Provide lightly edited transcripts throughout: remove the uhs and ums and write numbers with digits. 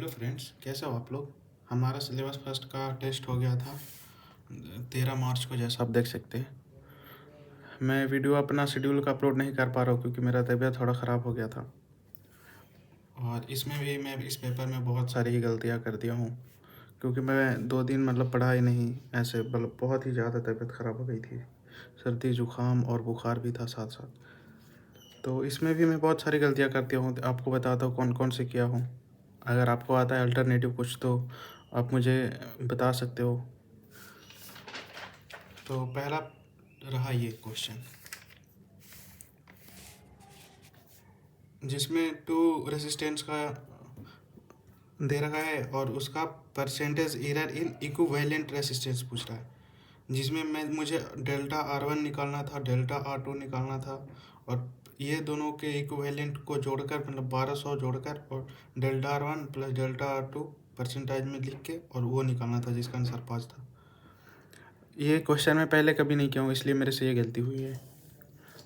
Friends, कैसे हो आप लोग। हमारा सिलेबस फर्स्ट का टेस्ट हो गया था 13 मार्च को, जैसा आप देख सकते हैं। मैं वीडियो अपना शेड्यूल का अपलोड नहीं कर पा रहा हूँ क्योंकि मेरा तबीयत थोड़ा ख़राब हो गया था। और इसमें भी मैं इस पेपर में बहुत सारी ही गलतियाँ कर दिया हूँ क्योंकि मैं 2 दिन पढ़ा ही नहीं। ऐसे बहुत ही ज़्यादा तबीयत ख़राब हो गई थी। सर्दी जुकाम और बुखार भी था साथ साथ। तो इसमें भी मैं बहुत सारी गलतियाँ करती हूँ। आपको बताता हूँ कौन कौन से किया हूँ। अगर आपको आता है अल्टरनेटिव कुछ तो आप मुझे बता सकते हो। तो पहला रहा ये क्वेश्चन जिसमें टू रेसिस्टेंस का दे रखा है और उसका percentage error in equivalent resistance पूछ रहा है, जिसमें मुझे डेल्टा R1 निकालना था, डेल्टा R2 निकालना था और ये दोनों के इक्विवेलेंट को जोड़कर 1200 जोड़कर और delta R1 plus delta R2 percentage में लिख के और वो निकालना था, जिसका आंसर 5 था। ये क्वेश्चन मैं पहले कभी नहीं किया हूँ, इसलिए मेरे से ये गलती हुई है।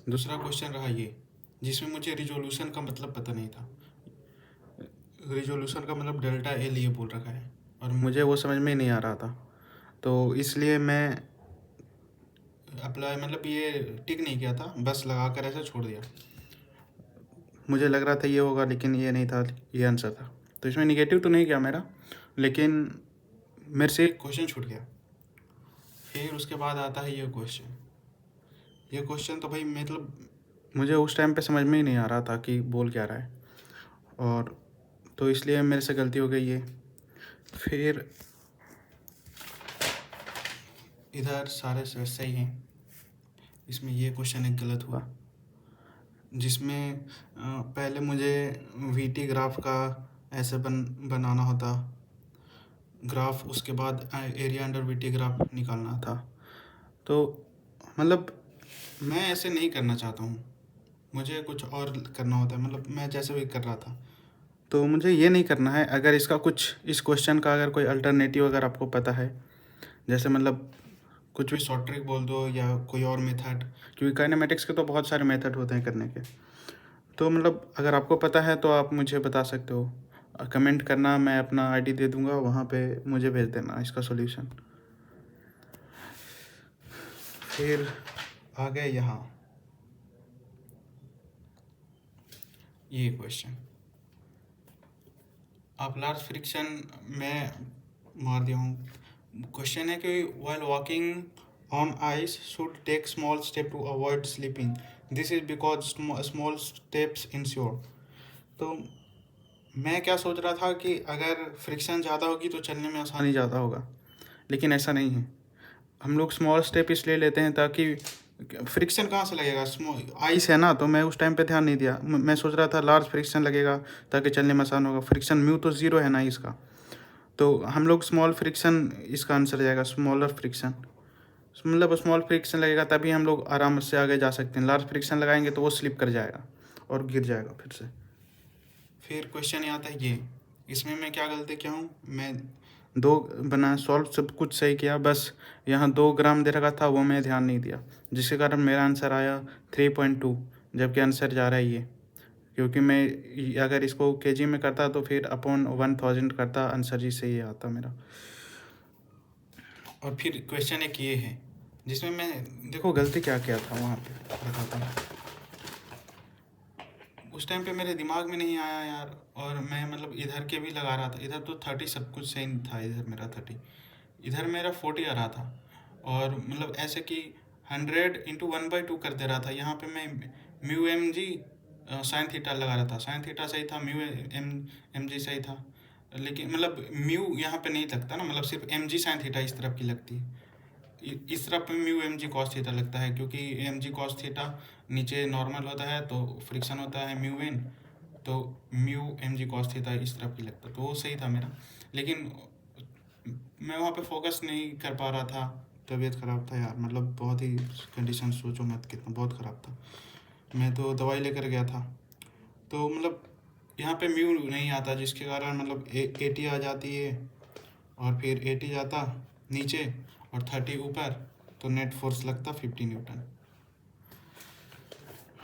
दूसरा क्वेश्चन रहा ये, जिसमें मुझे रिजोल्यूशन का मतलब पता नहीं था। रिजोल्यूशन का डेल्टा एल ये बोल रखा है और मुझे वो समझ में ही नहीं आ रहा था, तो इसलिए मैं अप्लाई ये टिक नहीं किया था, बस लगा कर ऐसे छोड़ दिया। मुझे लग रहा था ये होगा लेकिन ये नहीं था, ये आंसर था। तो इसमें निगेटिव तो नहीं किया मेरा, लेकिन मेरे से क्वेश्चन छूट गया। फिर उसके बाद आता है ये क्वेश्चन। ये क्वेश्चन तो भाई मुझे उस टाइम पे समझ में ही नहीं आ रहा था कि बोल क्या रहा है, और तो इसलिए मेरे से गलती हो गई ये। फिर इधर सारे सही हैं। इसमें ये क्वेश्चन एक गलत हुआ, जिसमें पहले मुझे VT ग्राफ का ऐसे बनाना होता ग्राफ, उसके बाद एरिया अंडर VT ग्राफ निकालना था। तो मैं ऐसे नहीं करना चाहता हूँ, मुझे कुछ और करना होता है। मैं जैसे भी कर रहा था, तो मुझे ये नहीं करना है। अगर इसका कुछ इस क्वेश्चन का अगर कोई अल्टरनेटिव अगर आपको पता है, जैसे कुछ भी शॉर्ट ट्रिक बोल दो या कोई और मेथड, क्योंकि काइनेमेटिक्स के तो बहुत सारे मेथड होते हैं करने के। तो अगर आपको पता है तो आप मुझे बता सकते हो, कमेंट करना, मैं अपना ID दे दूंगा, वहाँ पे मुझे भेज देना इसका सॉल्यूशन। फिर आ गए यहाँ ये क्वेश्चन। आप लार्ज फ्रिक्शन में मार दिया हूँ। क्वेश्चन है कि while walking on ice should take small step to avoid slipping. This is because small steps ensure. तो मैं क्या सोच रहा था कि अगर फ्रिक्शन ज़्यादा होगी तो चलने में आसानी ज़्यादा होगा, लेकिन ऐसा नहीं है। हम लोग स्मॉल स्टेप इसलिए लेते हैं ताकि फ्रिक्शन कहाँ से लगेगा, आइस है ना, तो मैं उस टाइम पे ध्यान नहीं दिया। मैं सोच रहा था लार्ज फ्रिक्शन लगेगा ताकि चलने में आसान होगा। फ्रिक्शन म्यू तो 0 है ना इसका, तो हम लोग स्मॉल फ्रिक्शन इसका आंसर जाएगा, स्मॉलर फ्रिक्शन। स्मॉल फ्रिक्शन लगेगा तभी हम लोग आराम से आगे जा सकते हैं। लार्ज फ्रिक्शन लगाएंगे तो वो स्लिप कर जाएगा और गिर जाएगा फिर से। फिर क्वेश्चन आता है ये, इसमें मैं क्या गलती किया हूँ। मैं सॉल्व सब कुछ सही किया, बस यहाँ 2 ग्राम दे रखा था वो मैं ध्यान नहीं दिया, जिसके कारण मेरा आंसर आया 3.2, जबकि आंसर जा रहा है ये। क्योंकि मैं अगर इसको kg में करता तो फिर अपॉन 1000 करता, आंसर जी से ये आता मेरा। और फिर क्वेश्चन एक ये है, जिसमें मैं देखो गलती क्या किया था वहाँ पे बताता हूँ। उस टाइम पे मेरे दिमाग में नहीं आया यार, और मैं इधर के भी लगा रहा था। इधर तो 30 सब कुछ सही था, इधर मेरा 30, इधर मेरा 40 आ रहा था। और ऐसे कि 100 इंटू 1/2 कर दे रहा था। यहाँ पे मैं mu M G sine theta लगा रहा था। साइन थीटा सही था, म्यू एम जी सही था, लेकिन म्यू यहाँ पे नहीं लगता ना, सिर्फ एम जी साइन थीटा इस तरफ की लगती है। इस तरफ में mu M G cos theta लगता है, क्योंकि एम जी कॉस थीटा नीचे नॉर्मल होता है तो फ्रिक्शन होता है म्यू एन, तो mu M G cos theta इस तरफ की लगता, तो वो सही था मेरा। लेकिन मैं वहाँ पे फोकस नहीं कर पा रहा था, तबीयत ख़राब था यार। बहुत ही कंडीशन सोचो मत, कितना बहुत ख़राब था। मैं तो दवाई लेकर गया था, तो यहाँ पे म्यू नहीं आता, जिसके कारण 80 आ जाती है, और फिर 80 जाता नीचे और 30 ऊपर, तो नेट फोर्स लगता 50 न्यूटन।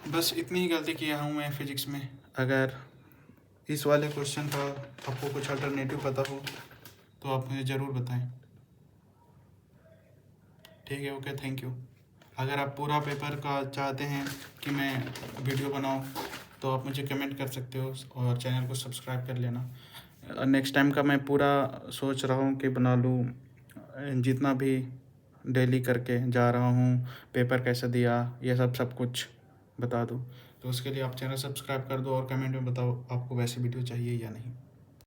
बस इतनी ही गलती किया हूँ मैं फिजिक्स में। अगर इस वाले क्वेश्चन का आपको कुछ अल्टरनेटिव पता हो तो आप मुझे ज़रूर बताएं। ठीक है, ओके, थैंक यू। अगर आप पूरा पेपर का चाहते हैं कि मैं वीडियो बनाऊं तो आप मुझे कमेंट कर सकते हो और चैनल को सब्सक्राइब कर लेना। नेक्स्ट टाइम का मैं पूरा सोच रहा हूं कि बना लूं, जितना भी डेली करके जा रहा हूं, पेपर कैसे दिया, ये सब कुछ बता दूं। तो उसके लिए आप चैनल सब्सक्राइब कर दो और कमेंट में बताओ आपको वैसी वीडियो चाहिए या नहीं।